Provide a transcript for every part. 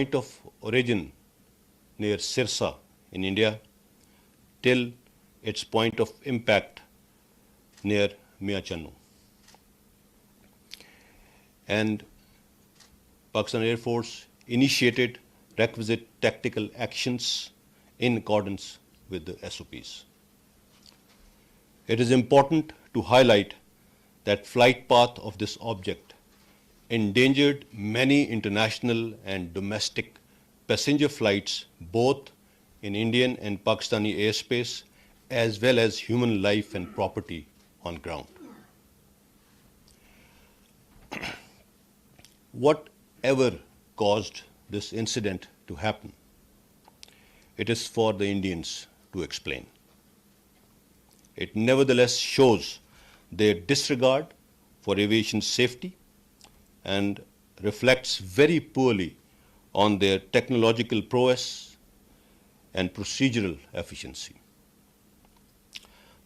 point of origin near Sirsa in India till its point of impact near Miachannu. And Pakistan Air Force initiated requisite tactical actions in accordance with the SOPs. It is important to highlight that flight path of this object endangered many international and domestic passenger flights both in Indian and Pakistani airspace as well as human life and property on ground. Whatever caused this incident to happen, it is for the Indians to explain. It nevertheless shows their disregard for aviation safety and reflects very poorly on their technological prowess and procedural efficiency.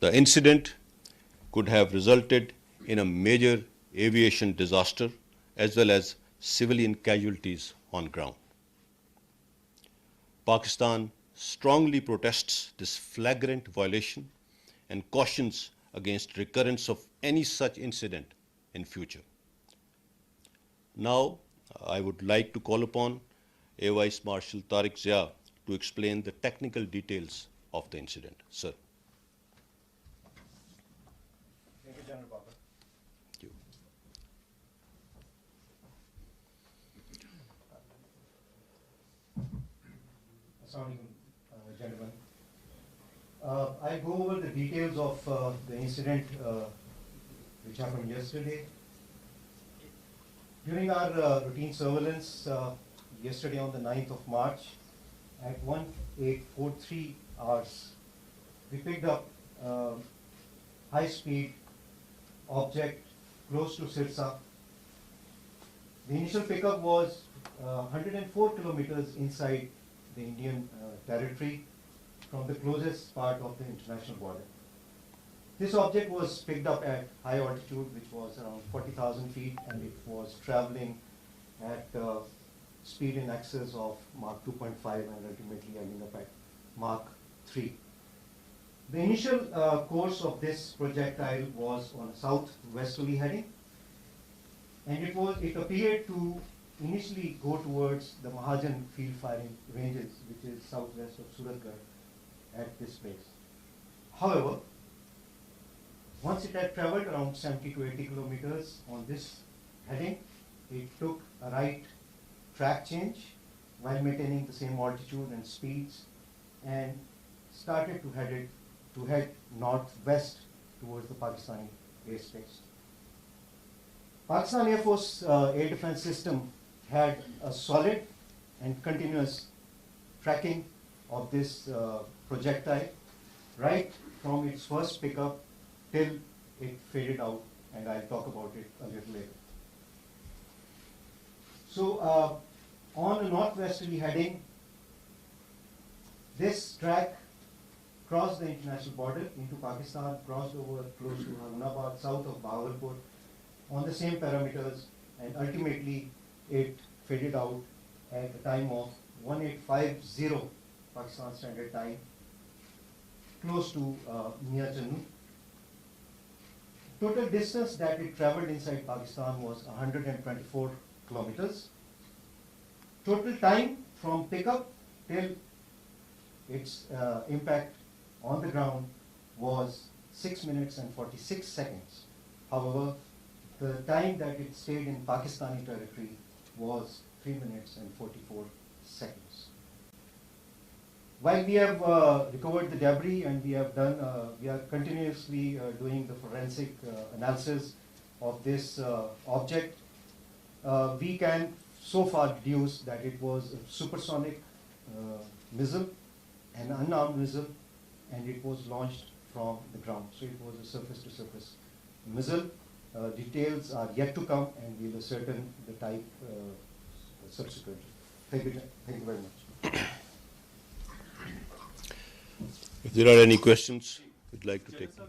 The incident could have resulted in a major aviation disaster as well as civilian casualties on ground. Pakistan strongly protests this flagrant violation and cautions against recurrence of any such incident in future. Now, I would like to call upon Air Vice Marshal Tariq Zia to explain the technical details of the incident. Sir. Thank you, General Babar. Thank you. Assalamu alaikum, gentlemen. I'll go over the details of the incident which happened yesterday. During our routine surveillance yesterday on the 9th of March at 1843 hours, we picked up high-speed object close to Sirsa. The initial pickup was 104 kilometers inside the Indian territory from the closest part of the international border. This object was picked up at high altitude, which was around 40,000 feet, and it was traveling at speed in excess of Mach 2.5 and ultimately ending up at Mach 3. The initial course of this projectile was on a southwesterly heading, and it appeared to initially go towards the Mahajan field firing ranges, which is southwest of Suratgarh at this place. However, once it had traveled around 70 to 80 kilometers on this heading, it took a right track change while maintaining the same altitude and speeds and started to head northwest towards the Pakistani airspace. Pakistan Air Force air defense system had a solid and continuous tracking of this projectile right from its first pickup till it faded out, and I'll talk about it a little later. So on a northwesterly heading, this track crossed the international border into Pakistan, crossed over close to Harunabad, south of Bahawalpur, on the same parameters, and ultimately it faded out at a time of 1850 Pakistan Standard Time, close to Miachannu. Total distance that it traveled inside Pakistan was 124 kilometers. Total time from pickup till its impact on the ground was 6 minutes and 46 seconds. However, the time that it stayed in Pakistani territory was 3 minutes and 44 seconds. While we have recovered the debris and we are continuously doing the forensic analysis of this object, we can so far deduce that it was a supersonic missile, an unarmed missile, and it was launched from the ground. So it was a surface-to-surface missile. Details are yet to come, and we will ascertain the type subsequently. Thank you very much. If there are any questions, we'd like to take them.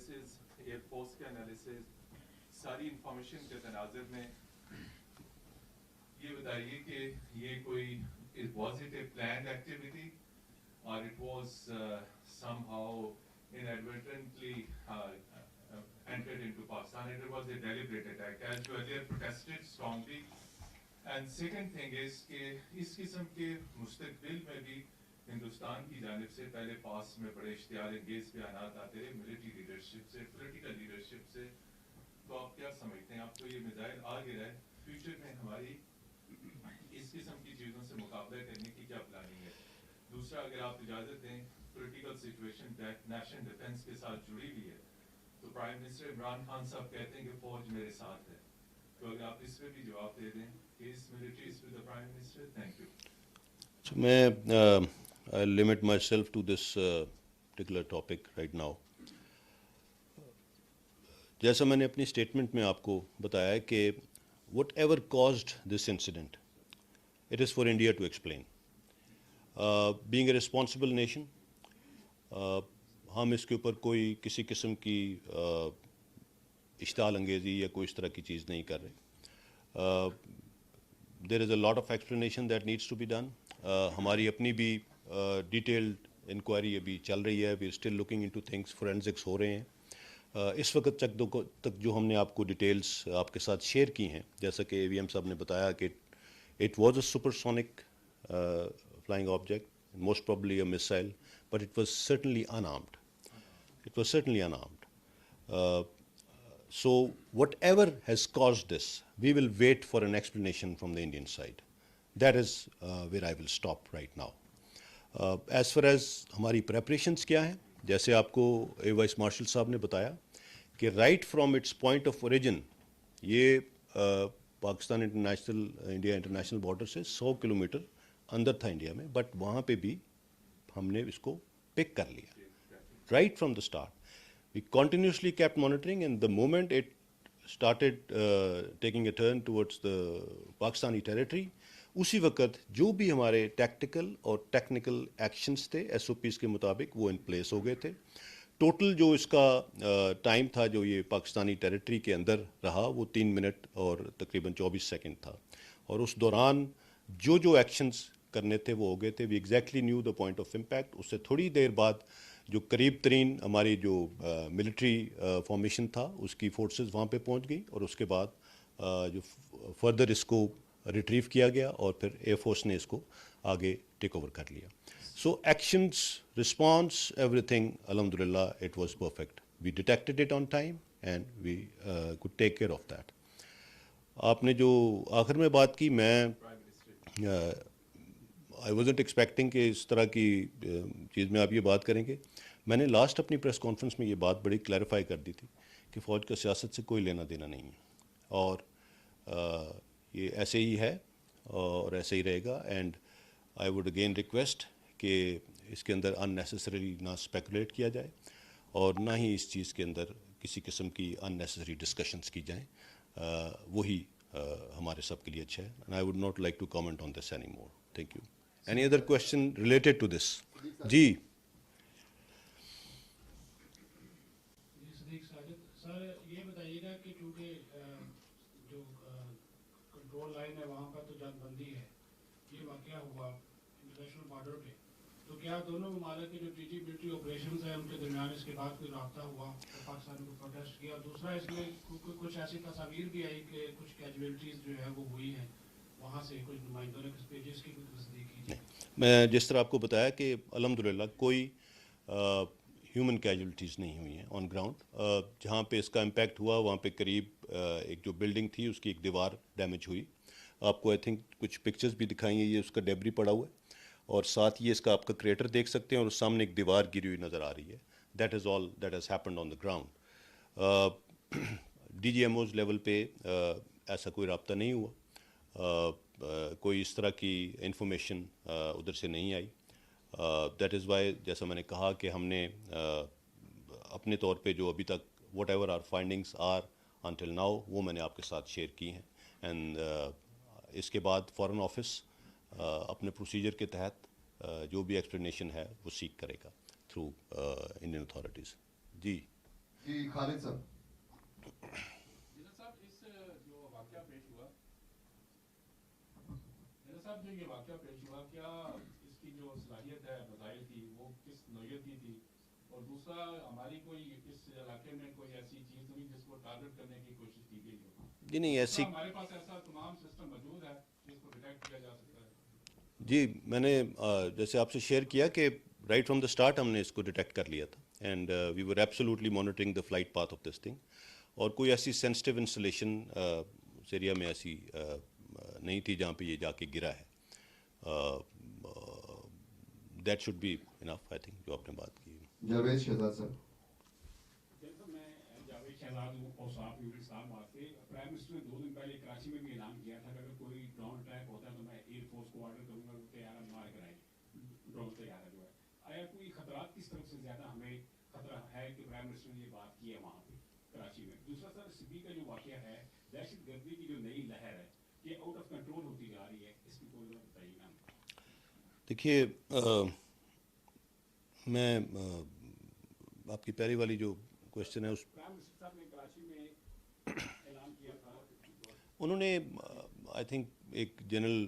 Analysis, air force کے analysis, ساری information کے تناظر میں یہ بتائیے کہ یہ کوئی was it a planned activity or it was somehow inadvertently entered into Pakistan, and it was a deliberate attack, as you earlier protested strongly. And second thing is کہ اس قسم کے مستقبل میں بھی ہندوستان کی جانب سے پہلے پاس میں بڑے اشتعال انگیز بیانات آتے رہے ملٹری لیڈرشپ سے، پولیٹیکل لیڈرشپ سے. تو آپ کیا سمجھتے ہیں؟ آپ کو یہ میزائل آ گیا ہے، فیوچر میں ہماری اس قسم کی چیزوں سے مقابلہ کرنے کی کیا پلاننگ ہے؟ دوسرا، اگر آپ اجازت دیں، پولیٹیکل سچویشن نیشنل ڈیفنس کے ساتھ جڑی ہوئی ہے، تو پرائم منسٹر عمران خان صاحب کہتے ہیں کہ فوج میرے ساتھ ہے. تو اگر آپ اس پہ بھی جواب دے دیں کہ اس military is with the prime minister. Thank you. So میں I'll limit myself to this particular topic right now. جیسا میں نے اپنی اسٹیٹمنٹ میں آپ کو بتایا کہ whatever caused this incident it is for India to explain. Being a responsible nation ہم اس کے اوپر کوئی کسی قسم کی اشتعال انگیزی یا کوئی اس طرح کی چیز نہیں کر رہے. There is a lot of explanation that needs to be done. ہماری اپنی بھی ڈیٹیلڈ انکوائری ابھی چل رہی ہے. We are still looking into things, forensics ہو رہے ہیں. اس وقت تک جو ہم نے آپ کو ڈیٹیلز آپ کے ساتھ شیئر کی ہیں، جیسا کہ اے وی ایم صاحب نے بتایا کہ it was a super sonic flying object, most probably a missile, but it was certainly unarmed. It was certainly unarmed. So whatever has caused this, we will wait for an explanation from the Indian side. That is where I will stop right now. As far as ہماری preparations کیا ہیں، جیسے آپ کو اے vice marshal صاحب نے بتایا کہ right from its point of origin یہ پاکستان انڈیا انٹرنیشنل بارڈر سے 100 کلومیٹر اندر تھا انڈیا میں، بٹ وہاں پہ بھی ہم نے اس کو پک کر لیا right from the start. We continuously kept monitoring and the moment it started taking a turn towards the Pakistani territory, اسی وقت جو بھی ہمارے ٹیکٹیکل اور ٹیکنیکل ایکشنز تھے ایس او پیز کے مطابق وہ ان پلیس ہو گئے تھے. ٹوٹل جو اس کا ٹائم تھا جو یہ پاکستانی ٹیریٹری کے اندر رہا وہ 3 منٹ اور تقریباً 24 سیکنڈ تھا، اور اس دوران جو ایکشنز کرنے تھے وہ ہو گئے تھے. We exactly knew the point of impact. اس سے تھوڑی دیر بعد جو قریب ترین ہماری جو ملٹری فارمیشن تھا اس کی فورسز وہاں پہ پہنچ گئی، اور اس کے بعد جو فردر اس کو ریٹریو کیا گیا اور پھر ایئر فورس نے اس کو آگے ٹیک اوور کر لیا. سو ایکشنز، رسپانس، ایوری تھنگ الحمد للہ it was perfect. We detected it on time and we could take care of that. آپ نے جو آخر میں بات کی، میں آئی وازنٹ ایکسپیکٹنگ کہ اس طرح کی چیز میں آپ یہ بات کریں گے. میں نے لاسٹ اپنی پریس کانفرنس میں یہ بات بڑی کلیریفائی کر دی تھی کہ فوج کا سیاست سے کوئی لینا دینا نہیں ہے، اور یہ ایسے ہی ہے اور ایسے ہی رہے گا. And I would again request کہ اس کے اندر ان نیسیسریلی نہ اسپیکولیٹ کیا جائے اور نہ ہی اس چیز کے اندر کسی قسم کی ان نیسیسری ڈسکشنس کی جائیں. وہی ہمارے سب کے لیے اچھا ہے. And I would not like to comment on this any more. Thank you. Any other question related to this? جی سر یہ بتائیے گا کہ چونکہ جو کنٹرول لائن ہے وہاں پر تو جنگ بندی ہے، یہ واقعہ ہوا انٹرنیشنل بارڈر پہ، تو کیا دونوں ممالک کے جو ٹی ٹی ملٹری آپریشنز ہیں ان کے درمیان اس کے بعد کوئی رابطہ ہوا پاکستان کو پروٹیسٹ کیا؟ اور دوسرا اس میں کچھ ایسی تصاویر بھی آئی کہ کچھ کیجویلٹیز جو ہے وہ ہوئی ہیں وہاں سے، کچھ نمائندوں نے کچھ پیجز کی کوئی تصدیق کی؟ میں جس طرح آپ کو بتایا کہ الحمدللہ کوئی ہیومن کیجولٹیز نہیں ہوئی ہیں آن گراؤنڈ. جہاں پہ اس کا امپیکٹ ہوا وہاں پہ قریب ایک جو بلڈنگ تھی اس کی ایک دیوار ڈیمیج ہوئی. آپ کو آئی تھنک کچھ پکچرز بھی دکھائیں گے، یہ اس کا ڈیبری پڑا ہوا ہے، اور ساتھ یہ اس کا آپ کا کریٹر دیکھ سکتے ہیں، اور اس سامنے ایک دیوار گری ہوئی نظر آ رہی ہے. That is all that has happened on the ground. D G M Os level پہ ایسا کوئی رابطہ نہیں ہوا، کوئی اس طرح کی انفارمیشن ادھر سے نہیں آئی. دیٹ از وائی جیسا میں نے کہا کہ ہم نے اپنے طور پہ جو ابھی تک whatever our findings are until now وہ میں نے آپ کے ساتھ شیئر کی ہیں. اینڈ اس کے بعد فارن آفس اپنے پروسیجر کے تحت جو بھی ایکسپلینیشن ہے وہ سیک کرے گا تھرو انڈین اتھارٹیز. جی جی خالد صاحب. جنرل صاحب اس جو واقعہ پیش ہوا جنرل صاحب جو یہ واقعہ پیش ہوا کیا اس کی جو صلاحیت ہے وسائل کی وہ کس نوعیت کی تھی اور دوسرا ہماری کوئی اس علاقے میں کوئی ایسی چیز ہوئی جس کو ٹارگٹ کرنے کی کوشش کی گئی ہو جی نہیں ایسی ہمارے پاس ایسا تمام سسٹم موجود ہے جس کو ڈیٹیکٹ کیا جا سکتا ہے جی میں نے جیسے آپ سے شیئر کیا کہ رائٹ فرام دا اسٹارٹ ہم نے اس کو ڈیٹیکٹ کر لیا تھا and we were absolutely monitoring the flight path of this thing اور کوئی ایسی سینسٹیو انسٹالیشن اس ایریا میں ایسی نہیں تھی جہاں پہ یہ جا کے گرا ہے. That should be enough I think جو آپ نے بات کی. جاوید شہزاد صاحب. میں جاوید شہزاد ہوں اور صاحب یوری صاحب واسطے پرائم منسٹر نے 2 دن پہلے کراچی میں بھی اعلان کیا تھا کہ اگر کوئی ڈرون اٹیک ہوتا ہے تو میں ایئر فورس کو آرڈر کروں گا کہ طیارہ مار کرائے ڈرون طیارہ جو ہے. آیا کوئی خطرات کس طرف سے زیادہ ہمیں خطرہ ہے کہ پرائم منسٹر نے یہ بات کی ہے وہاں پہ کراچی میں. دوسرا سر سبی کا جو واقعہ ہے دہشت گردی کی جو نئی لہر ہے یہ آؤٹ آف کنٹرول ہوتی جا رہی ہے اس کی کوئی بتائیے نا. دیکھیے میں آپ کی پہلی والی جو کوشچن ہے اس پرائم منسٹر صاحب نے کراچی میں اعلان کیا تھا انہوں نے آئی تھنک ایک جنرل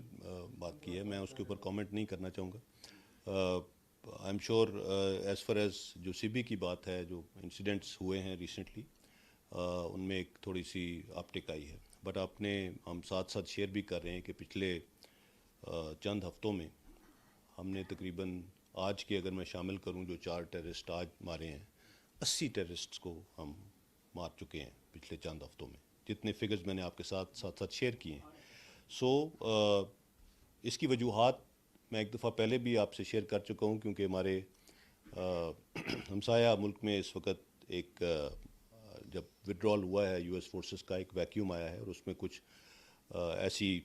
بات کی ہے میں اس کے اوپر کامنٹ نہیں کرنا چاہوں گا. I'm sure as far as جو سی بی کی بات ہے جو انسیڈنٹس ہوئے ہیں ریسنٹلی ان میں ایک تھوڑی سی آپٹک آئی ہے بٹ ہم ساتھ شیئر بھی کر رہے ہیں کہ پچھلے چند ہفتوں میں ہم نے تقریباً آج کے اگر میں شامل کروں جو 4 ٹیررسٹ آج مارے ہیں 80 ٹیررسٹس کو ہم مار چکے ہیں پچھلے چند ہفتوں میں جتنے فگرز میں نے آپ کے ساتھ شیئر کیے ہیں. سو اس کی وجوہات میں ایک دفعہ پہلے بھی آپ سے شیئر کر چکا ہوں کیونکہ ہمارے ہمسایہ ملک میں اس وقت ایک جب وڈرال ہوا ہے یو ایس فورسز کا ایک ویکیوم آیا ہے اور اس میں کچھ ایسی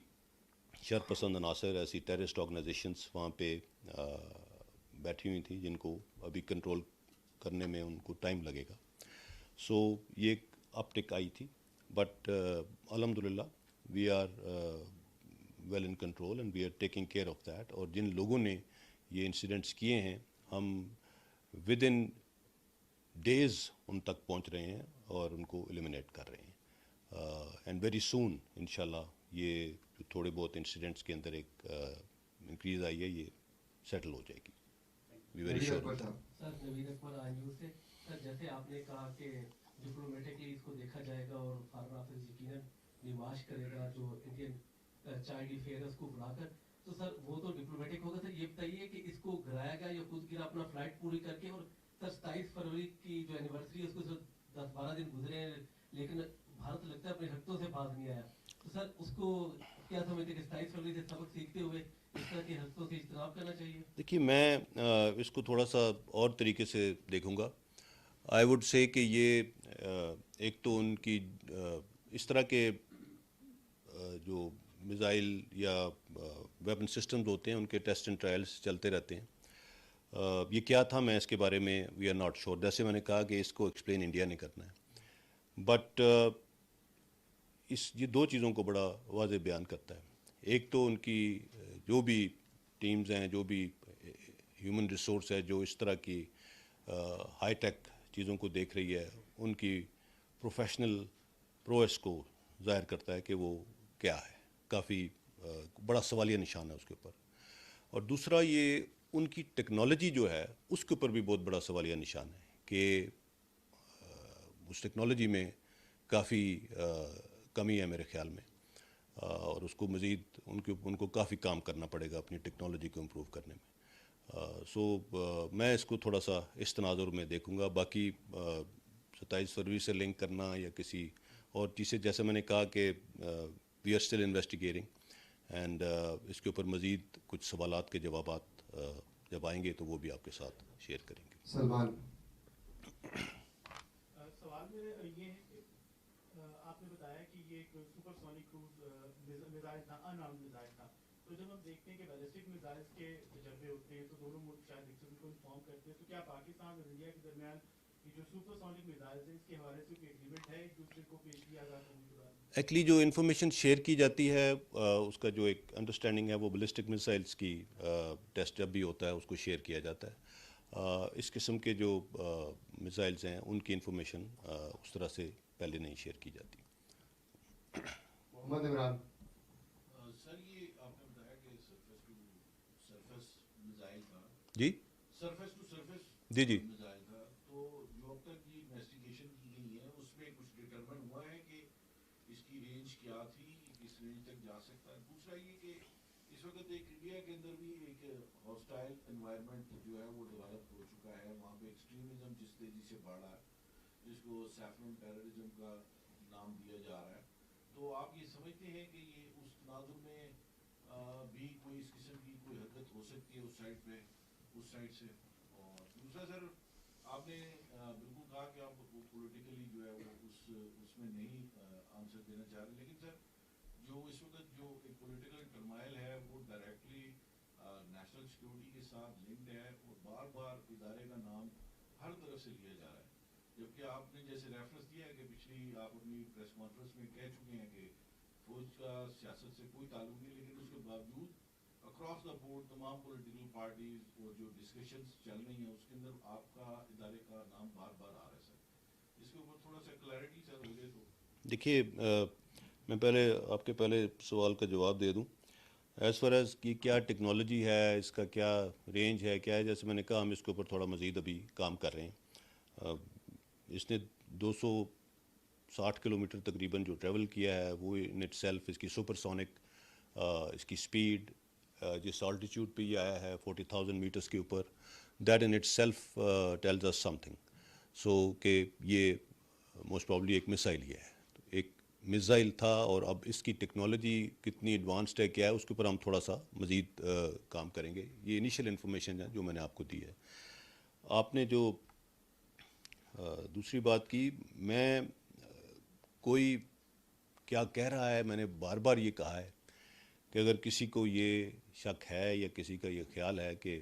شر پسند عناصر ایسی ٹیررسٹ آرگنائزیشنس وہاں پہ بیٹھی ہوئی تھیں جن کو ابھی کنٹرول کرنے میں ان کو ٹائم لگے گا. سو یہ ایک اپٹک آئی تھی بٹ الحمد للہ we are well in control and we are taking care of that. اور جن لوگوں نے یہ انسیڈنٹس کیے ہیں ہم ود ان ڈیز ان تک پہنچ رہے ہیں اور ان کو ایلیمنیٹ کر رہے ہیں اینڈ ویری سون انشاءاللہ یہ جو تھوڑے بہت انسیڈنٹس کے اندر ایک انکریز آئی ہے یہ سیٹل ہو جائے گی. We very sure. Sir Naveed Akbar I news سے. سر جیسے آپ نے کہا کہ ڈپلومیٹکلی اس کو دیکھا جائے گا اور فارن آفس یقیناً نمائش کرے گا جو انڈین چائلڈ افیئرس کو بلا کر تو سر وہ تو ڈپلومیٹک ہوگا. سر یہ بتائیے کہ اس کو گرایا گیا یا خود گرا اپنا فلائٹ پوری کر کے اور سر 27 فروری کی جو اینیورسری ہے اس کو سر 10-12 دن گزرے ہیں لیکن بھارت لگتا ہے اپنے حقوں سے باز نہیں آیا. تو سر اس کو کیا سمجھتے کہ 27 فروری سے سبق سیکھتے ہوئے اس طرح کے حقوں سے اجتناب کرنا چاہیے؟ دیکھیے میں اس کو تھوڑا سا اور طریقے سے دیکھوں گا. آئی وڈ سے کہ یہ ایک تو ان کی اس طرح کے جو میزائل یا ویپن سسٹمز ہوتے ہیں ان کے ٹیسٹ اینڈ ٹرائلس چلتے رہتے ہیں. یہ کیا تھا میں اس کے بارے میں وی آر ناٹ شیور. جیسے میں نے کہا کہ اس کو ایکسپلین انڈیا نے کرنا ہے بٹ یہ 2 چیزوں کو بڑا واضح بیان کرتا ہے. ایک تو ان کی جو بھی ٹیمز ہیں جو بھی ہیومن ریسورس ہے جو اس طرح کی ہائی ٹیک چیزوں کو دیکھ رہی ہے ان کی پروفیشنل پرویس کو ظاہر کرتا ہے کہ وہ کیا ہے. کافی بڑا سوالیہ نشان ہے اس کے اوپر. اور دوسرا یہ ان کی ٹیکنالوجی جو ہے اس کے اوپر بھی بہت بڑا سوالیہ نشان ہے کہ اس ٹیکنالوجی میں کافی کمی ہے میرے خیال میں اور اس کو مزید ان کو کافی کام کرنا پڑے گا اپنی ٹیکنالوجی کو امپروو کرنے میں. سو میں اس کو تھوڑا سا اس تناظر میں دیکھوں گا. باقی 27 فروری سے لنک کرنا یا کسی اور چیز سے جیسے میں نے کہا کہ we are still investigating and اس کے اوپر مزید کچھ سوالات کے جوابات جب آئیں گے تو وہ بھی آپ کے ساتھ شیئر کریں گے. سلمان. سوال میرا یہ ہے کہ آپ نے بتایا کہ یہ ایک سپر سونک کروز میزائل تھا ان آرمڈ میزائل تھا. تو جب ہم دیکھتے ہیں کہ بیلسٹک میزائلز کے تجربے ہوتے ہیں تو دونوں ملک شاید ایک دوسرے کو انفارم کرتے ہیں. تو کیا پاکستان اور انڈیا کے درمیان یہ جو سپر سونک میزائلز ہیں اس کے حوالے سے کوئی ایگریمنٹ ہے ایک دوسرے کو پیش کیا جاتا ہے؟ ایکچولی جو انفارمیشن شیئر کی جاتی ہے اس کا جو ایک انڈرسٹینڈنگ ہے وہ بیلسٹک میزائلس کی ٹیسٹ جب بھی ہوتا ہے اس کو شیئر کیا جاتا ہے. اس قسم کے جو میزائلز ہیں ان کی انفارمیشن اس طرح سے پہلے نہیں شیئر کی جاتی. محمد عمران. سر یہ آپ نے بتایا کہ سرفیس ٹو سرفیس میزائل تھا. جی سرفیس ٹو سرفیس جی جی میزائل تھا. تو جو اب تک یہ انویسٹیگیشن کی گئی ہے اس میں کچھ ڈٹرمن ہوا ہے کہ اس کی رینج کیا تھی, کس رینج تک جا سکتا ہے. دوسرا یہ کہ اس وقت ایک انڈیا کے اندر بھی ایک ہاسٹائل انوائرمنٹ جو ہے وہ ڈیولپ ہو چکا ہے. وہاں پہ ایکسٹریمزم جس تیزی سے بڑھ رہا ہے, جس کو سیفرن ٹیررزم کا نام دیا جا رہا ہے. تو آپ یہ سمجھتے ہیں کہ یہ اس تناظر میں بھی کوئی اس قسم کی کوئی حرکت ہو سکتی ہے اس سائڈ پہ, اس سائڈ سے؟ اور دوسرا سر, آپ نے بالکل کہا کہ آپ پولیٹیکلی جو ہے وہ اس میں نہیں آنسر دینا چاہ رہے, لیکن سر جو اس وقت جو ایک پولیٹیکل ٹرمائل ہے وہ ڈائریکٹلی نیشنل سیکورٹی کے ساتھ لنکڈ ہے, اور بار بار ادارے کا نام ہر طرف سے لیا جا رہا ہے. جبکہ آپ نے جیسے ریفرنس دیا ہے کہ پچھلی آپ اپنی پریس کانفرنس میں کہہ چکے ہیں کہ فوج کا سیاست سے کوئی تعلق نہیں, لیکن اس کے باوجود اکراس دا بورڈ تمام پولیٹیکل پارٹیز اور جو ڈسکشنز چل رہی ہیں اس کے اندر آپ کا ادارے کا نام بار بار آ رہا ہے. سر اس کے اوپر تھوڑا سا کلیئرٹی سر ہو جائے تو. دیکھیے میں پہلے آپ کے پہلے سوال کا جواب دے دوں. ایز فار ایز کی کیا ٹیکنالوجی ہے, اس کا کیا رینج ہے, کیا ہے, جیسے میں نے کہا ہم اس کے اوپر تھوڑا مزید ابھی کام کر رہے ہیں. اس نے 260 کلومیٹر تقریباً جو ٹریول کیا ہے وہ ان اٹ سیلف, اس کی سپر سونک اس کی سپیڈ جس آلٹیچیوڈ پہ یہ آیا ہے 40,000 میٹرس کے اوپر, that in itself tells us something. So کہ یہ موسٹ پرابلی ایک میسائل ہی ہے. ایک میزائل تھا, اور اب اس کی ٹیکنالوجی کتنی ایڈوانسڈ ہے کیا ہے اس کے اوپر ہم تھوڑا سا مزید کام کریں گے. یہ انیشیل انفارمیشن ہے جو میں نے آپ کو دی ہے. آپ نے جو دوسری بات کی, میں کوئی کیا کہہ رہا ہے, میں نے بار بار یہ کہا ہے کہ اگر کسی کو یہ شک ہے یا کسی کا یہ خیال ہے کہ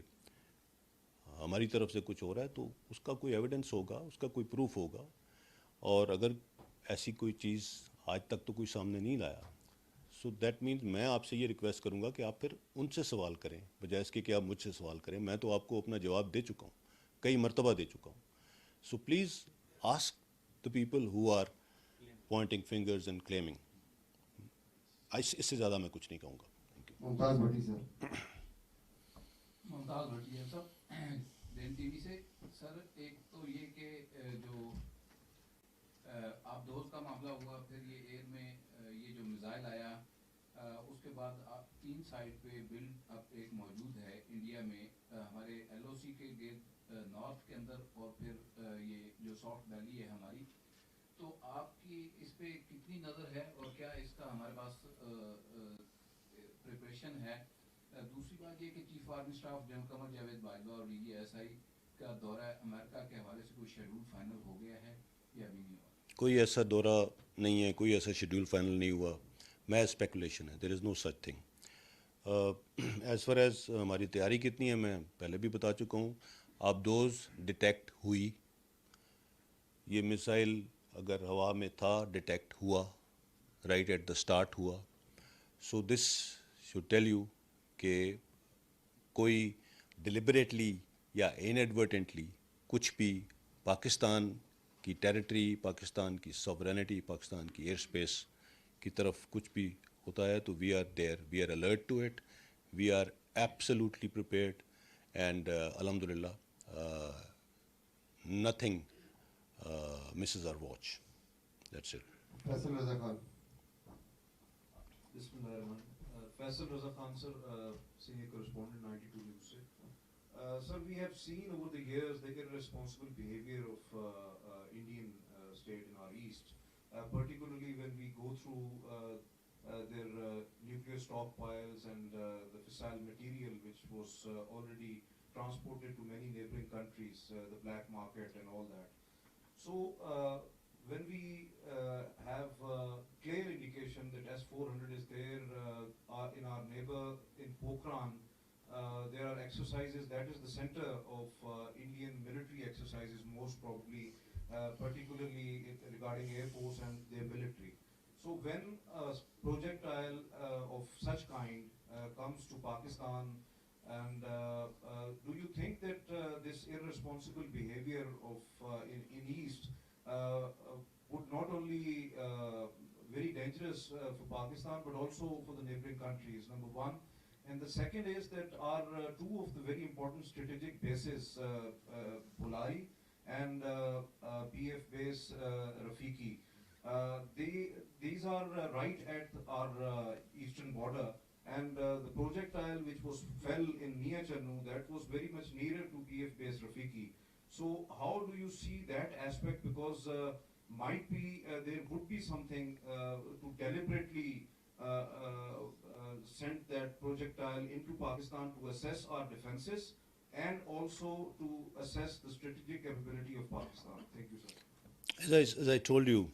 ہماری طرف سے کچھ ہو رہا ہے تو اس کا کوئی ایویڈنس ہوگا, اس کا کوئی پروف ہوگا. اور اگر ایسی کوئی چیز آج تک تو کوئی سامنے نہیں لایا, سو دیٹ مینز میں آپ سے یہ ریکویسٹ کروں گا کہ آپ پھر ان سے سوال کریں بجائے اس کے کہ آپ مجھ سے سوال کریں. میں تو آپ کو اپنا جواب دے چکا ہوں, کئی مرتبہ دے چکا ہوں. So please ask the people who are pointing fingers and claiming. اس سے زیادہ میں کچھ نہیں کہوں گا. Thank you. ممتاز بھٹی سر. ممتاز بھٹی ہے سر دین ٹی وی سے. سر ایک تو یہ کہ جو آپ دوست کا معاملہ ہوا, پھر یہ ایئر میں یہ جو میزائل آیا, اس کے بعد آپ 3 سائڈ پہ بلڈ اپ ایک موجود ہے انڈیا میں ہمارے ایل او سی کے گرد نارتھ کے اندر, اور پھر یہ جو سافٹ ویلی ہے ہماری. تو آپ کی اس پہ کتنی نظر ہے, اور کیا اس کا ہمارے پاس پریپریشن ہے؟ دوسری بات یہ کہ chief army staff general Qamar Javed Bajwa اور ڈی جی ایس آئی کا دورہ امریکہ کے حوالے سے کوئی شیڈول فائنل ہو گیا ہے یا ابھی نہیں ہوا؟ کوئی ایسا دورہ نہیں ہے, کوئی ایسا شیڈول فائنل نہیں ہوا. میں اسپیکولیشن ہے, there is no such thing. As far as ہماری تیاری کتنی ہے میں پہلے بھی بتا چکا ہوں. آپ دوز ڈیٹیکٹ ہوئی, یہ میسائل اگر ہوا میں تھا ڈیٹیکٹ ہوا, رائٹ ایٹ دا اسٹارٹ ہوا. سو دس شوڈ ٹیل یو کہ کوئی ڈیلیبریٹلی یا انیڈورٹنٹلی کچھ بھی پاکستان کی ٹیریٹری, پاکستان کی سوورینٹی, پاکستان کی ایئر اسپیس کی طرف کچھ بھی ہوتا ہے تو we are there, we are alert to it, we are absolutely prepared, and الحمد للہ nothing misses our watch. That's it. Faisal Raza Khan. بسم اللہ الرحمن. فیصل رضا خان سر, senior correspondent 92 News سے. Sir, we have seen over the years the irresponsible behavior of Indian state in our east, particularly when we go through their nuclear stockpiles and the fissile material which was already transported to many neighboring countries, the black market and all that. So when we have clear indication that S-400 is there in our neighbor in Pokhran, there are exercises, that is the center of Indian military exercises most probably, particularly regarding Air Force and their military. So when a projectile of such kind comes to Pakistan And do you think that this irresponsible behavior of in East would not only very dangerous for Pakistan but also for the neighboring countries? Number one. And the second is that our two of the very important strategic bases, Bulari and PF base Rafiki, these are right at our eastern border, and the projectile which was fell in near Channu, that was very much nearer to PF base Rafiki. So how do you see that aspect? Because might be there would be something to deliberately send that projectile into Pakistan to assess our defenses and also to assess the strategic capability of Pakistan. Thank you, sir. As I told you,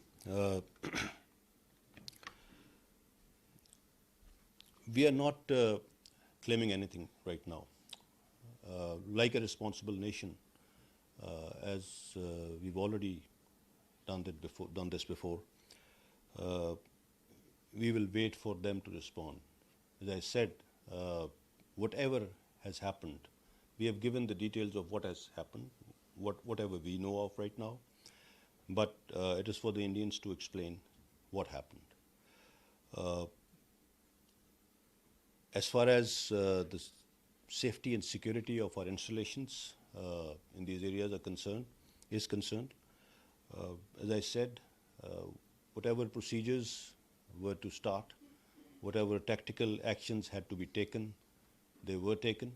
we are not claiming anything right now. Like a responsible nation, as we've already done this before, we will wait for them to respond. As I said, whatever has happened, we have given the details of what has happened, whatever we know of right now, but it is for the Indians to explain what happened. As far as the safety and security of our installations in these areas is concerned, as I said, whatever procedures were to start, whatever tactical actions had to be taken, they were taken.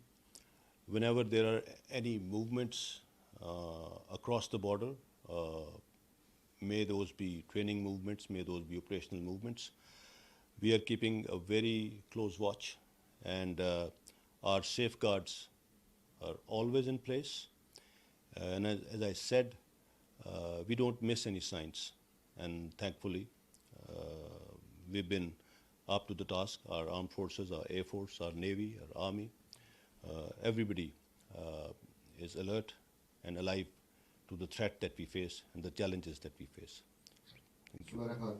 Whenever there are any movements across the border, may those be training movements, may those be operational movements, we are keeping a very close watch, and our safeguards are always in place. And as I said, we don't miss any signs, and thankfully we've been up to the task. Our armed forces, our Air Force, our Navy, our Army, everybody is alert and alive to the threat that we face and the challenges that we face. Thank you.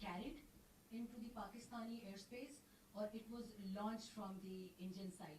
carried into the Pakistani airspace or it was launched from the Indian side,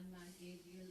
unmanned aerial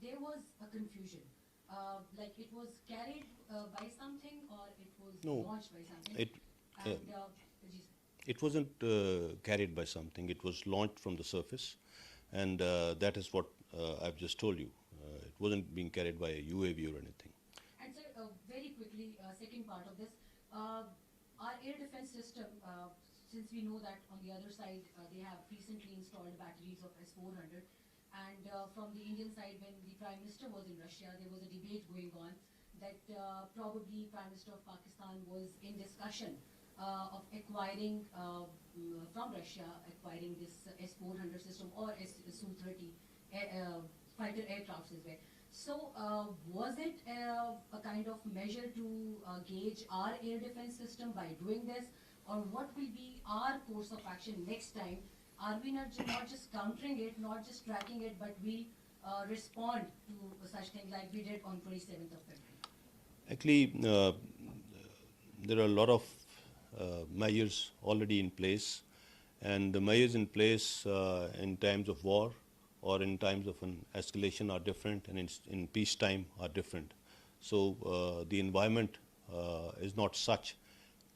there was a confusion, like it was carried by something or it was launched by something. It wasn't carried by something. It was launched from the surface, and that is what I've just told you. It wasn't being carried by a UAV or anything. And sir, very quickly, second part of this, our air defense system, since we know that on the other side they have recently installed batteries of S-400, and from the Indian side, when the Prime Minister was in Russia, there was a debate going on that probably Prime Minister of Pakistan was in discussion of acquiring from Russia, acquiring this S-400 system or Su-30 fighter aircrafts as well. So was it a kind of measure to gauge our air defense system by doing this, or what will be our course of action next time? Are we not just countering it, not just tracking it, but we respond to such things like we did on 27th of February? Actually, there are a lot of measures already in place, and the measures in place in times of war or in times of an escalation are different, and in peacetime are different. So the environment is not such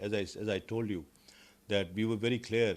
as I told you that we were very clear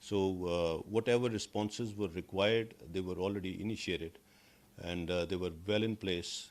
So whatever responses were required, they were already initiated, and they were well in place.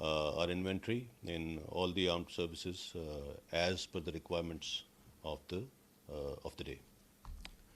our inventory in all the armed services as per the requirements of the day.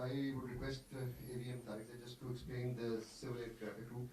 I would request AVM Tariq sir just to explain the civil air traffic route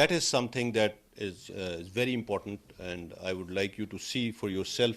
that is something that is very important and I would like you to see for yourself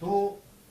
2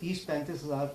30-35,000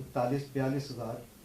41-42,000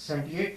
78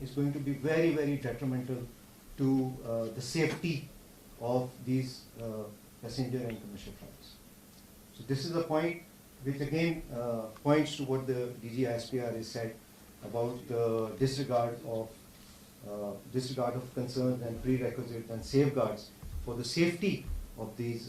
is going to be very, very detrimental to the safety of these passenger and commercial flights. So this is a point which again points to what the DG ISPR has said about the disregard of concerns and prerequisites and safeguards for the safety of these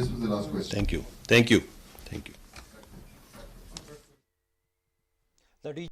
This was the last question. Thank you.